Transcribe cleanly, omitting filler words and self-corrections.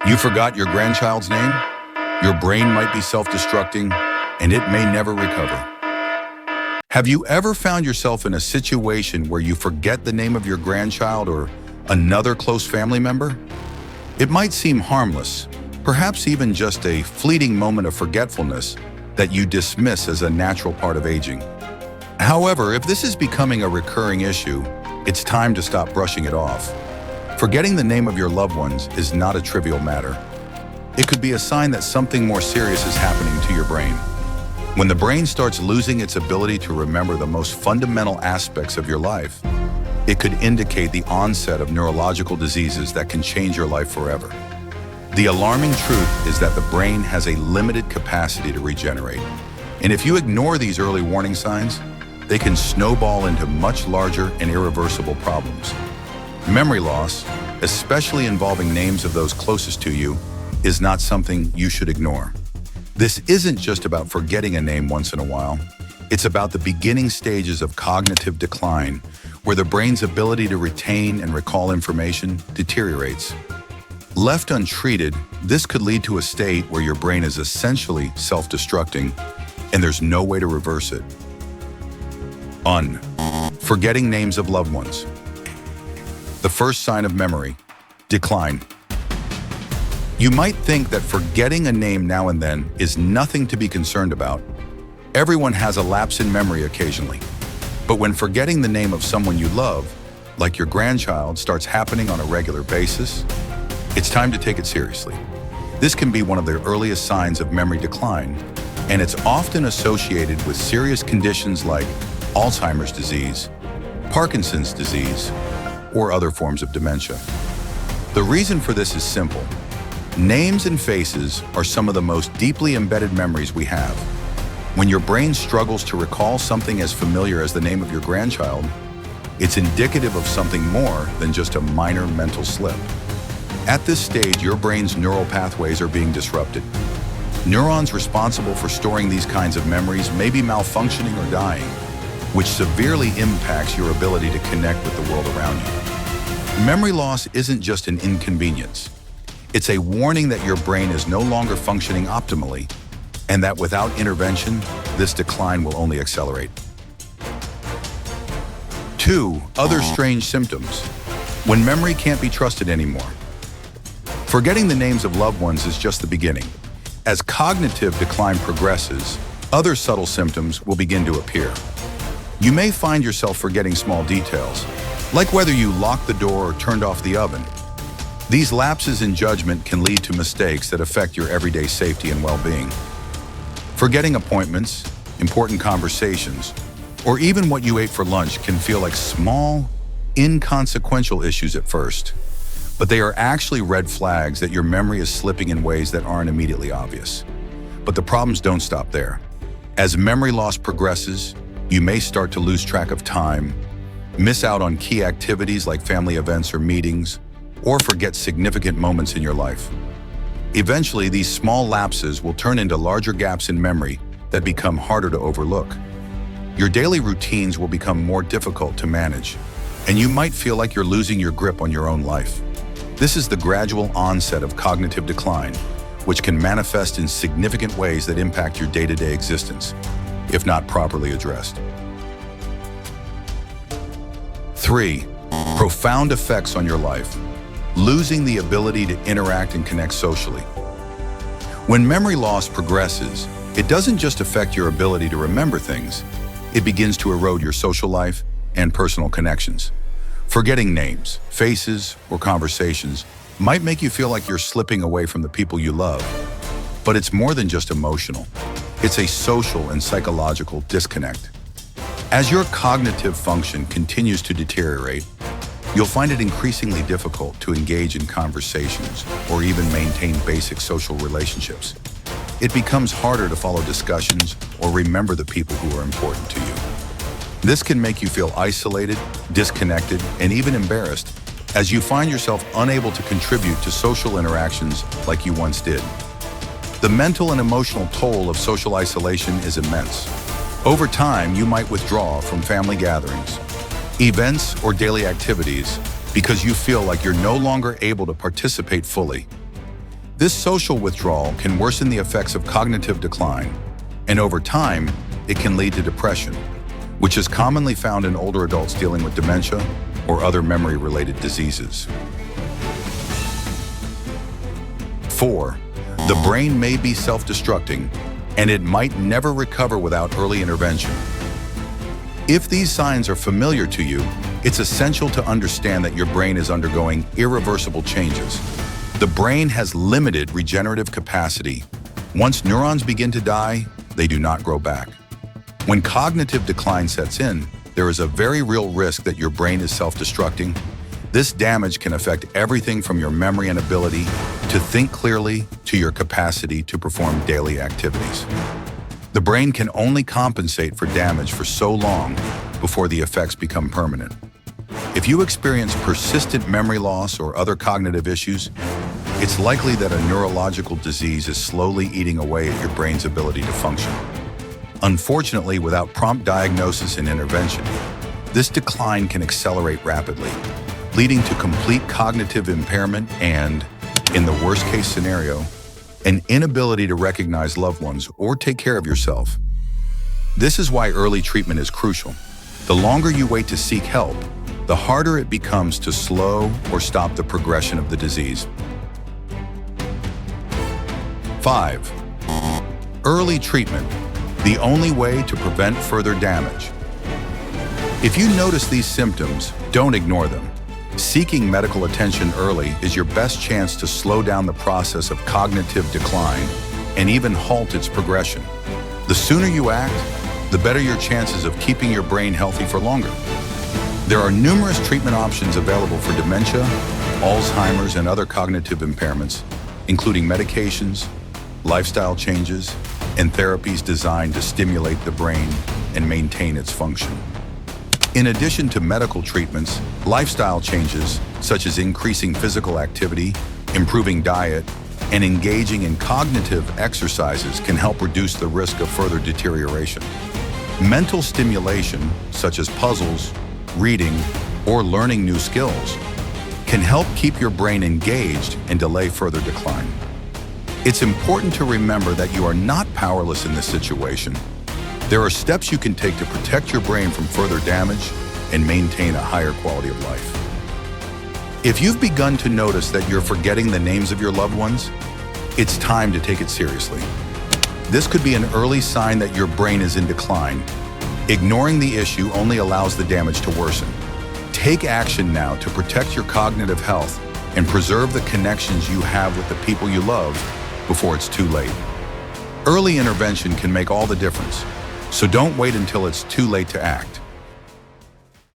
You forgot your grandchild's name? Your brain might be self-destructing, and it may never recover. Have you ever found yourself in a situation where you forget the name of your grandchild or another close family member? It might seem harmless, perhaps even just a fleeting moment of forgetfulness that you dismiss as a natural part of aging. However, if this is becoming a recurring issue, it's time to stop brushing it off. Forgetting the name of your loved ones is not a trivial matter. It could be a sign that something more serious is happening to your brain. When the brain starts losing its ability to remember the most fundamental aspects of your life, it could indicate the onset of neurological diseases that can change your life forever. The alarming truth is that the brain has a limited capacity to regenerate. And if you ignore these early warning signs, they can snowball into much larger and irreversible problems. Memory loss, especially involving names of those closest to you, is not something you should ignore. This isn't just about forgetting a name once in a while. It's about the beginning stages of cognitive decline, where the brain's ability to retain and recall information deteriorates. Left untreated, this could lead to a state where your brain is essentially self-destructing, and there's no way to reverse it. Forgetting names of loved ones. The first sign of memory: decline. You might think that forgetting a name now and then is nothing to be concerned about. Everyone has a lapse in memory occasionally. But when forgetting the name of someone you love, like your grandchild, starts happening on a regular basis, it's time to take it seriously. This can be one of the earliest signs of memory decline, and it's often associated with serious conditions like Alzheimer's disease, Parkinson's disease, or other forms of dementia. The reason for this is simple. Names and faces are some of the most deeply embedded memories we have. When your brain struggles to recall something as familiar as the name of your grandchild, it's indicative of something more than just a minor mental slip. At this stage, your brain's neural pathways are being disrupted. Neurons responsible for storing these kinds of memories may be malfunctioning or dying, which severely impacts your ability to connect with the world around you. Memory loss isn't just an inconvenience. It's a warning that your brain is no longer functioning optimally, and that without intervention, this decline will only accelerate. 2. Other strange symptoms. When memory can't be trusted anymore. Forgetting the names of loved ones is just the beginning. As cognitive decline progresses, other subtle symptoms will begin to appear. You may find yourself forgetting small details, like whether you locked the door or turned off the oven. These lapses in judgment can lead to mistakes that affect your everyday safety and well-being. Forgetting appointments, important conversations, or even what you ate for lunch can feel like small, inconsequential issues at first, but they are actually red flags that your memory is slipping in ways that aren't immediately obvious. But the problems don't stop there. As memory loss progresses, you may start to lose track of time, miss out on key activities like family events or meetings, or forget significant moments in your life. Eventually, these small lapses will turn into larger gaps in memory that become harder to overlook. Your daily routines will become more difficult to manage, and you might feel like you're losing your grip on your own life. This is the gradual onset of cognitive decline, which can manifest in significant ways that impact your day-to-day existence, if not properly addressed. 3. Profound effects on your life. Losing the ability to interact and connect socially. When memory loss progresses, it doesn't just affect your ability to remember things, it begins to erode your social life and personal connections. Forgetting names, faces, or conversations might make you feel like you're slipping away from the people you love, but it's more than just emotional. It's a social and psychological disconnect. As your cognitive function continues to deteriorate, you'll find it increasingly difficult to engage in conversations or even maintain basic social relationships. It becomes harder to follow discussions or remember the people who are important to you. This can make you feel isolated, disconnected, and even embarrassed as you find yourself unable to contribute to social interactions like you once did. The mental and emotional toll of social isolation is immense. Over time, you might withdraw from family gatherings, events, or daily activities because you feel like you're no longer able to participate fully. This social withdrawal can worsen the effects of cognitive decline, and over time, it can lead to depression, which is commonly found in older adults dealing with dementia or other memory-related diseases. 4. The brain may be self-destructing, and it might never recover without early intervention. If these signs are familiar to you, it's essential to understand that your brain is undergoing irreversible changes. The brain has limited regenerative capacity. Once neurons begin to die, they do not grow back. When cognitive decline sets in, there is a very real risk that your brain is self-destructing. This damage can affect everything from your memory and ability to think clearly to your capacity to perform daily activities. The brain can only compensate for damage for so long before the effects become permanent. If you experience persistent memory loss or other cognitive issues, it's likely that a neurological disease is slowly eating away at your brain's ability to function. Unfortunately, without prompt diagnosis and intervention, this decline can accelerate rapidly, leading to complete cognitive impairment and, in the worst-case scenario, an inability to recognize loved ones or take care of yourself. This is why early treatment is crucial. The longer you wait to seek help, the harder it becomes to slow or stop the progression of the disease. 5. Early treatment, the only way to prevent further damage. If you notice these symptoms, don't ignore them. Seeking medical attention early is your best chance to slow down the process of cognitive decline and even halt its progression. The sooner you act, the better your chances of keeping your brain healthy for longer. There are numerous treatment options available for dementia, Alzheimer's, and other cognitive impairments, including medications, lifestyle changes, and therapies designed to stimulate the brain and maintain its function. In addition to medical treatments, lifestyle changes, such as increasing physical activity, improving diet, and engaging in cognitive exercises can help reduce the risk of further deterioration. Mental stimulation, such as puzzles, reading, or learning new skills, can help keep your brain engaged and delay further decline. It's important to remember that you are not powerless in this situation. There are steps you can take to protect your brain from further damage and maintain a higher quality of life. If you've begun to notice that you're forgetting the names of your loved ones, it's time to take it seriously. This could be an early sign that your brain is in decline. Ignoring the issue only allows the damage to worsen. Take action now to protect your cognitive health and preserve the connections you have with the people you love before it's too late. Early intervention can make all the difference, so don't wait until it's too late to act.